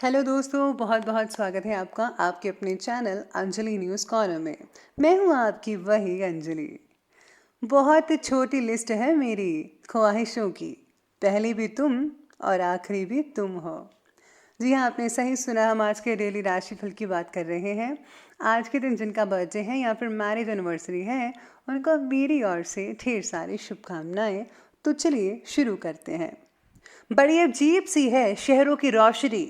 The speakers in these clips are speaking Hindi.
हेलो दोस्तों, बहुत बहुत स्वागत है आपका आपके अपने चैनल अंजलि न्यूज़ कॉर्नर में। मैं हूँ आपकी वही अंजलि। बहुत छोटी लिस्ट है मेरी ख्वाहिशों की, पहली भी तुम और आखिरी भी तुम हो। जी हाँ, आपने सही सुना। हम आज के डेली राशिफल की बात कर रहे हैं। आज के दिन जिनका बर्थडे है या फिर मैरिज एनिवर्सरी है, उनको मेरी ओर से ढेर सारी शुभकामनाएं। तो चलिए शुरू करते हैं। बड़ी अजीब सी है शहरों की रोशनी,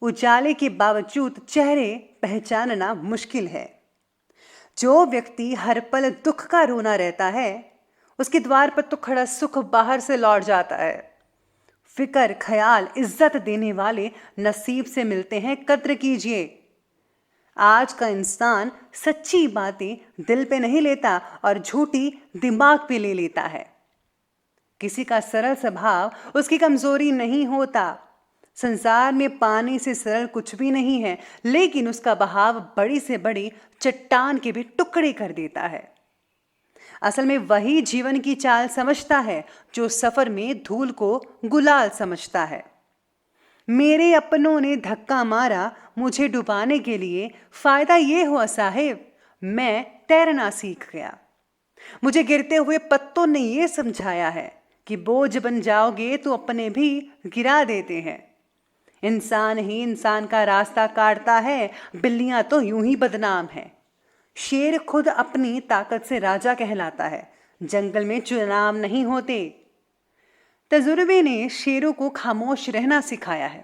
उजाले के बावजूद चेहरे पहचानना मुश्किल है। जो व्यक्ति हर पल दुख का रोना रहता है, उसके द्वार पर तो खड़ा सुख बाहर से लौट जाता है। फिक्र, ख्याल, इज्जत देने वाले नसीब से मिलते हैं, कद्र कीजिए। आज का इंसान सच्ची बातें दिल पे नहीं लेता और झूठी दिमाग पे ले लेता है। किसी का सरल स्वभाव उसकी कमजोरी नहीं होता। संसार में पानी से सरल कुछ भी नहीं है, लेकिन उसका बहाव बड़ी से बड़ी चट्टान के भी टुकड़े कर देता है। असल में वही जीवन की चाल समझता है जो सफर में धूल को गुलाल समझता है। मेरे अपनों ने धक्का मारा मुझे डुबाने के लिए, फायदा ये हुआ साहेब, मैं तैरना सीख गया। मुझे गिरते हुए पत्तों ने यह समझाया है कि बोझ बन जाओगे तो अपने भी गिरा देते हैं। इंसान ही इंसान का रास्ता काटता है, बिल्लियां तो यूं ही बदनाम है। शेर खुद अपनी ताकत से राजा कहलाता है, जंगल में चुनाव नहीं होते। तजुर्बे ने शेरों को खामोश रहना सिखाया है,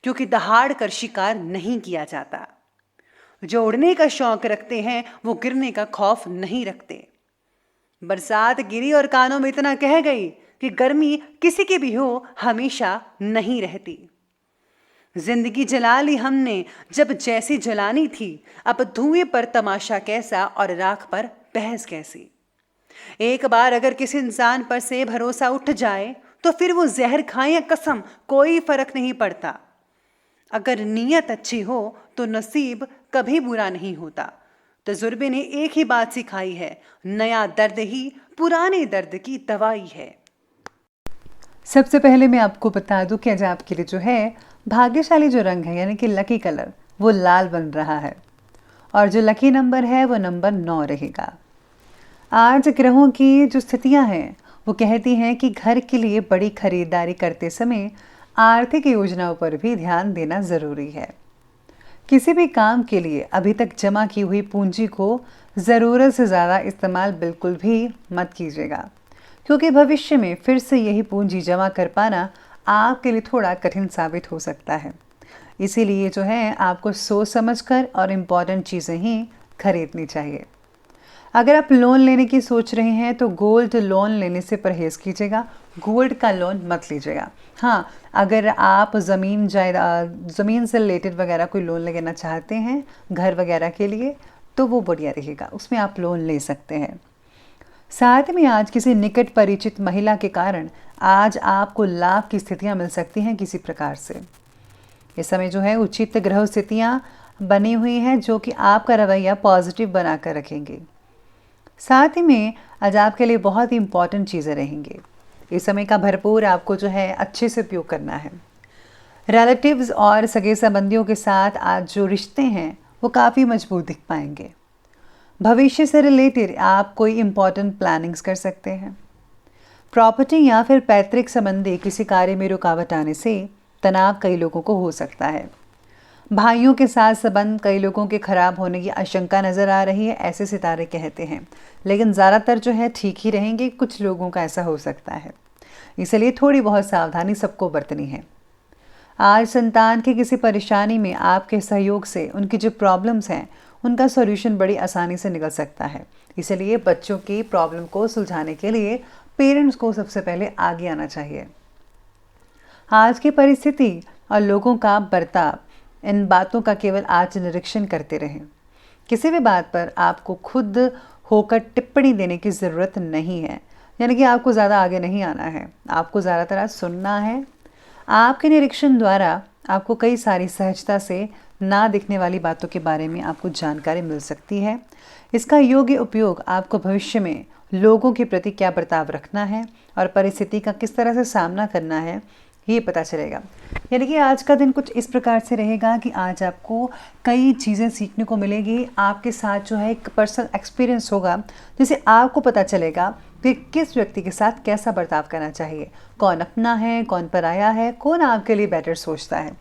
क्योंकि दहाड़ कर शिकार नहीं किया जाता। जो उड़ने का शौक रखते हैं वो गिरने का खौफ नहीं रखते। बरसात गिरी और कानों में इतना कह गई कि गर्मी किसी की भी हो हमेशा नहीं रहती। जिंदगी जला ली हमने जब जैसी जलानी थी, अब धुएं पर तमाशा कैसा और राख पर बहस कैसी। एक बार अगर किसी इंसान पर से भरोसा उठ जाए तो फिर वो जहर खाए या कसम, कोई फर्क नहीं पड़ता। अगर नीयत अच्छी हो तो नसीब कभी बुरा नहीं होता। तजुर्बे ने एक ही बात सिखाई है, नया दर्द ही पुराने दर्द की दवाई है। सबसे पहले मैं आपको बता दूं कि आज आपके लिए जो है भाग्यशाली जो रंग है, यानी कि लकी कलर, वो लाल बन रहा है। और जो लकी नंबर है वो नंबर 9 रहेगा। आज ग्रहों की जो स्थितियां हैं वो कहती हैं कि घर के लिए बड़ी खरीदारी करते समय आर्थिक योजनाओं पर भी ध्यान देना ज़रूरी है। किसी भी काम के लिए अभी तक जमा की हुई पूंजी को ज़रूरत से ज़्यादा इस्तेमाल बिल्कुल भी मत कीजिएगा, क्योंकि भविष्य में फिर से यही पूंजी जमा कर पाना आपके लिए थोड़ा कठिन साबित हो सकता है। इसीलिए जो है आपको सोच समझकर और इम्पॉर्टेंट चीज़ें ही खरीदनी चाहिए। अगर आप लोन लेने की सोच रहे हैं तो गोल्ड लोन लेने से परहेज़ कीजिएगा, गोल्ड का लोन मत लीजिएगा। हाँ, अगर आप ज़मीन से रिलेटेड वगैरह कोई लोन लेना चाहते हैं घर वगैरह के लिए, तो वो बढ़िया रहेगा, उसमें आप लोन ले सकते हैं। साथ में आज किसी निकट परिचित महिला के कारण आज आपको लाभ की स्थितियां मिल सकती हैं किसी प्रकार से। इस समय जो है उचित ग्रह स्थितियां बनी हुई हैं जो कि आपका रवैया पॉजिटिव बनाकर रखेंगे। साथ ही में आज आपके लिए बहुत ही इंपॉर्टेंट चीज़ें रहेंगी। इस समय का भरपूर आपको जो है अच्छे से उपयोग करना है। रिलेटिव्स और सगे संबंधियों के साथ आज जो रिश्ते हैं वो काफ़ी मजबूत दिख पाएंगे। भविष्य से रिलेटेड आप कोई इम्पॉर्टेंट प्लानिंग्स कर सकते हैं। प्रॉपर्टी या फिर पैतृक संबंधी किसी कार्य में रुकावट आने से तनाव कई लोगों को हो सकता है। भाइयों के साथ संबंध कई लोगों के खराब होने की आशंका नज़र आ रही है, ऐसे सितारे कहते हैं, लेकिन ज़्यादातर जो है ठीक ही रहेंगे। कुछ लोगों का ऐसा हो सकता है, इसलिए थोड़ी बहुत सावधानी सबको बरतनी है। आज संतान की किसी परेशानी में आपके सहयोग से उनकी जो प्रॉब्लम्स हैं उनका सॉल्यूशन बड़ी आसानी से निकल सकता है। इसलिए बच्चों की प्रॉब्लम को सुलझाने के लिए पेरेंट्स को सबसे पहले आगे आना चाहिए। आज की परिस्थिति और लोगों का बर्ताव, इन बातों का केवल आज निरीक्षण करते रहें। किसी भी बात पर आपको खुद होकर टिप्पणी देने की ज़रूरत नहीं है, यानी कि आपको ज़्यादा आगे नहीं आना है, आपको ज़्यादातर आज सुनना है। आपके निरीक्षण द्वारा आपको कई सारी सहजता से ना दिखने वाली बातों के बारे में आपको जानकारी मिल सकती है। इसका योग्य उपयोग आपको भविष्य में लोगों के प्रति क्या बर्ताव रखना है और परिस्थिति का किस तरह से सामना करना है, ये पता चलेगा। यानी कि आज का दिन कुछ इस प्रकार से रहेगा कि आज आपको कई चीज़ें सीखने को मिलेगी। आपके साथ जो है एक पर्सनल एक्सपीरियंस होगा, जिससे आपको पता चलेगा कि किस व्यक्ति के साथ कैसा बर्ताव करना चाहिए, कौन अपना है, कौन पराया है, कौन आपके लिए बेटर सोचता है।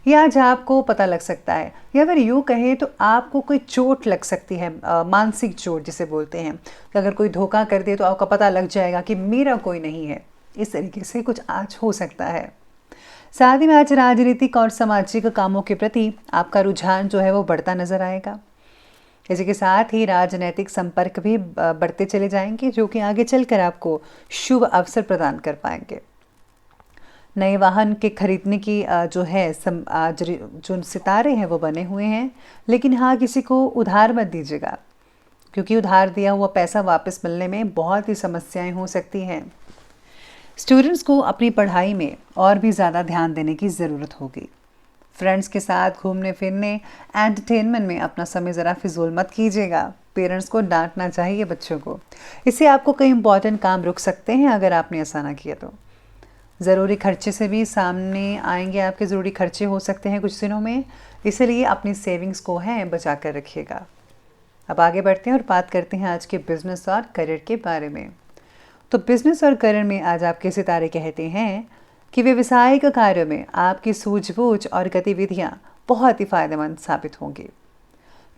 ये आज आपको पता लग सकता है, या फिर यूँ कहें तो आपको कोई चोट लग सकती है, मानसिक चोट जिसे बोलते हैं कि अगर कोई धोखा कर दे तो आपको पता लग जाएगा कि मेरा कोई नहीं है। इस तरीके से कुछ आज हो सकता है। साथ ही में आज राजनीतिक और सामाजिक कामों के प्रति आपका रुझान जो है वो बढ़ता नजर आएगा। इसी के साथ ही राजनीतिक संपर्क भी बढ़ते चले जाएंगे, जो कि आगे चलकर आपको शुभ अवसर प्रदान कर पाएंगे। नए वाहन के खरीदने की जो है आज जो सितारे हैं वो बने हुए हैं, लेकिन हाँ, किसी को उधार मत दीजिएगा, क्योंकि उधार दिया हुआ पैसा वापस मिलने में बहुत ही समस्याएं हो सकती हैं। स्टूडेंट्स को अपनी पढ़ाई में और भी ज़्यादा ध्यान देने की ज़रूरत होगी। फ्रेंड्स के साथ घूमने फिरने, एंटरटेनमेंट में अपना समय ज़रा फिजूल मत कीजिएगा। पेरेंट्स को डांटना चाहिए बच्चों को। इससे आपको कई इंपॉर्टेंट काम रुक सकते हैं अगर आपने ऐसा ना किया तो। ज़रूरी खर्चे से भी सामने आएंगे, आपके ज़रूरी खर्चे हो सकते हैं कुछ दिनों में, इसलिए अपनी सेविंग्स को है बचा कर रखिएगा। अब आगे बढ़ते हैं और बात करते हैं आज के बिजनेस और करियर के बारे में। तो बिजनेस और करियर में आज आपके सितारे कहते हैं कि व्यवसायिक कार्यों में आपकी सूझबूझ और गतिविधियां बहुत ही फायदेमंद साबित होंगी।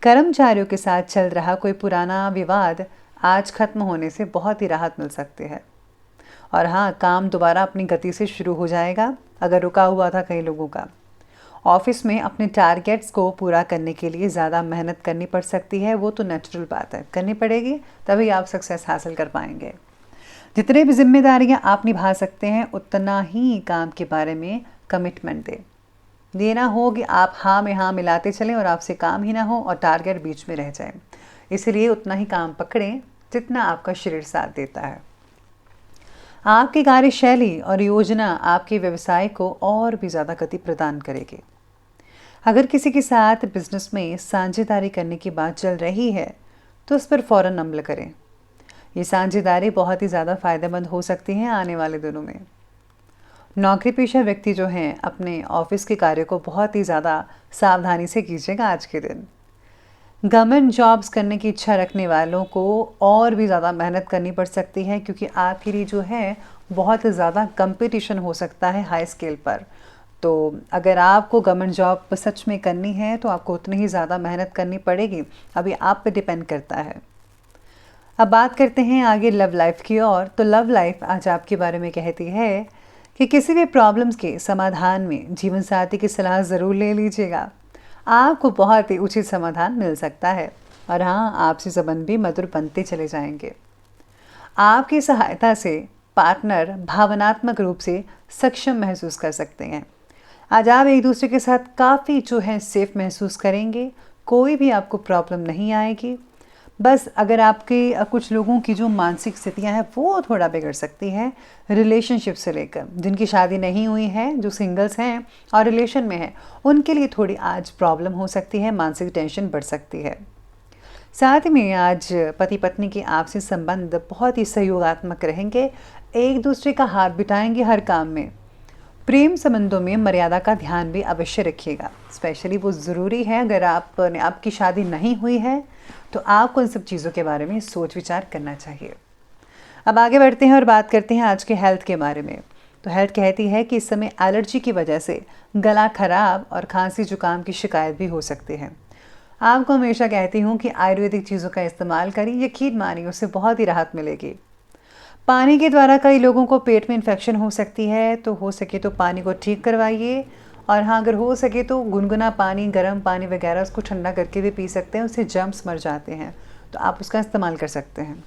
कर्मचारियों के साथ चल रहा कोई पुराना विवाद आज खत्म होने से बहुत ही राहत मिल सकती है। और हाँ, काम दोबारा अपनी गति से शुरू हो जाएगा अगर रुका हुआ था कई लोगों का। ऑफिस में अपने टारगेट्स को पूरा करने के लिए ज़्यादा मेहनत करनी पड़ सकती है, वो तो नेचुरल बात है, करनी पड़ेगी, तभी आप सक्सेस हासिल कर पाएंगे। जितने भी जिम्मेदारियां आप निभा सकते हैं उतना ही काम के बारे में कमिटमेंट दें। ये ना हो कि आप हाँ में हाँ मिलाते चलें और आपसे काम ही ना हो और टारगेट बीच में रह जाए। इसलिए उतना ही काम पकड़ें जितना आपका शरीर साथ देता है। आपकी कार्यशैली और योजना आपके व्यवसाय को और भी ज़्यादा गति प्रदान करेगी। अगर किसी के साथ बिजनेस में साझेदारी करने की बात चल रही है तो उस पर फ़ौरन अमल करें। ये साझेदारी बहुत ही ज़्यादा फ़ायदेमंद हो सकती हैं आने वाले दिनों में। नौकरी पेशा व्यक्ति जो हैं अपने ऑफिस के कार्य को बहुत ही ज़्यादा सावधानी से कीजिएगा आज के दिन। गवर्नमेंट जॉब्स करने की इच्छा रखने वालों को और भी ज़्यादा मेहनत करनी पड़ सकती है, क्योंकि आपके लिए जो है बहुत ज़्यादा कंपटीशन हो सकता है हाई स्केल पर। तो अगर आपको गवर्नमेंट जॉब सच में करनी है तो आपको उतनी ही ज़्यादा मेहनत करनी पड़ेगी। अभी आप पे डिपेंड करता है। अब बात करते हैं आगे लव लाइफ की ओर। तो लव लाइफ आज आपके बारे में कहती है कि किसी भी प्रॉब्लम्स के समाधान में जीवन साथी की सलाह ज़रूर ले लीजिएगा। आपको बहुत ही उचित समाधान मिल सकता है और हाँ, आपसी संबंध भी मधुर बनते चले जाएंगे। आपकी सहायता से पार्टनर भावनात्मक रूप से सक्षम महसूस कर सकते हैं। आज आप एक दूसरे के साथ काफ़ी जो है सेफ महसूस करेंगे। कोई भी आपको प्रॉब्लम नहीं आएगी। बस अगर आपके कुछ लोगों की जो मानसिक स्थितियां हैं वो थोड़ा बिगड़ सकती हैं, रिलेशनशिप से लेकर जिनकी शादी नहीं हुई है, जो सिंगल्स हैं और रिलेशन में हैं, उनके लिए थोड़ी आज प्रॉब्लम हो सकती है, मानसिक टेंशन बढ़ सकती है। साथ में आज पति पत्नी के आपसी संबंध बहुत ही सहयोगात्मक रहेंगे, एक दूसरे का हाथ बिठाएंगे हर काम में। प्रेम संबंधों में मर्यादा का ध्यान भी अवश्य रखिएगा। स्पेशली वो ज़रूरी है अगर आपकी शादी नहीं हुई है तो आपको इन सब चीज़ों के बारे में सोच विचार करना चाहिए। अब आगे बढ़ते हैं और बात करते हैं आज के हेल्थ के बारे में। तो हेल्थ कहती है कि इस समय एलर्जी की वजह से गला खराब और खांसी जुकाम की शिकायत भी हो सकती है। आपको हमेशा कहती हूँ कि आयुर्वेदिक चीज़ों का इस्तेमाल करिए, यकीन मानिए उससे बहुत ही राहत मिलेगी। पानी के द्वारा कई लोगों को पेट में इन्फेक्शन हो सकती है, तो हो सके तो पानी को ठीक करवाइए। और हाँ, अगर हो सके तो गुनगुना पानी, गर्म पानी वगैरह उसको ठंडा करके भी पी सकते हैं, उससे जर्म्स मर जाते हैं, तो आप उसका इस्तेमाल कर सकते हैं।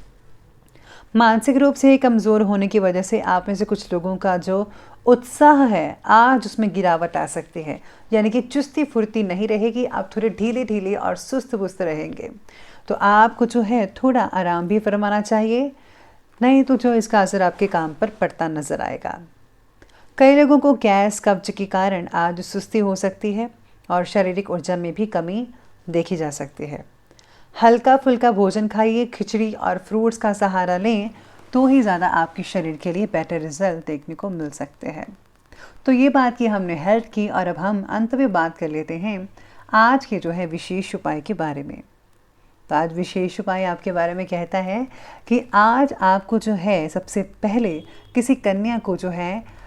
मानसिक रूप से कमज़ोर होने की वजह से आप में से कुछ लोगों का जो उत्साह है आज उसमें गिरावट आ सकती है, यानी कि चुस्ती फुर्ती नहीं रहेगी, आप थोड़े ढीले ढीले और सुस्त बुस्त रहेंगे। तो आपको जो है थोड़ा आराम भी फरमाना चाहिए, नहीं तो जो इसका असर आपके काम पर पड़ता नजर आएगा। कई लोगों को गैस कब्ज के कारण आज सुस्ती हो सकती है और शारीरिक ऊर्जा में भी कमी देखी जा सकती है। हल्का फुल्का भोजन खाइए, खिचड़ी और फ्रूट्स का सहारा लें तो ही ज़्यादा आपके शरीर के लिए बेटर रिजल्ट देखने को मिल सकते हैं। तो ये बात की हमने हेल्थ की, और अब हम अंत में बात कर लेते हैं आज के जो है विशेष उपाय के बारे में। तो आज विशेष उपाय आपके बारे में कहता है कि आज आपको जो है सबसे पहले किसी कन्या को जो है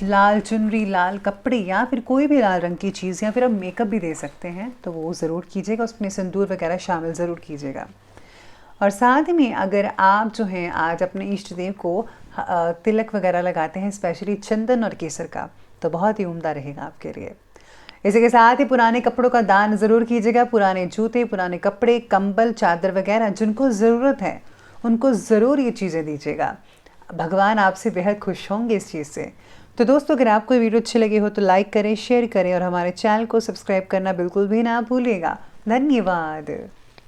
लाल चुनरी, लाल कपड़े या फिर कोई भी लाल रंग की चीज़, या फिर आप मेकअप भी दे सकते हैं, तो वो ज़रूर कीजिएगा, उसमें सिंदूर वगैरह शामिल ज़रूर कीजिएगा। और साथ ही में अगर आप जो हैं आज अपने इष्ट देव को तिलक वगैरह लगाते हैं, स्पेशली चंदन और केसर का, तो बहुत ही उम्दा रहेगा आपके लिए। इसी के साथ ही पुराने कपड़ों का दान ज़रूर कीजिएगा। पुराने जूते, पुराने कपड़े, कंबल, चादर वगैरह जिनको ज़रूरत है उनको ज़रूर ये चीज़ें दीजिएगा। भगवान आपसे बेहद खुश होंगे इस चीज़ से। तो दोस्तों, अगर आपको वीडियो अच्छी लगी हो तो लाइक करें, शेयर करें और हमारे चैनल को सब्सक्राइब करना बिल्कुल भी ना भूलिएगा। धन्यवाद।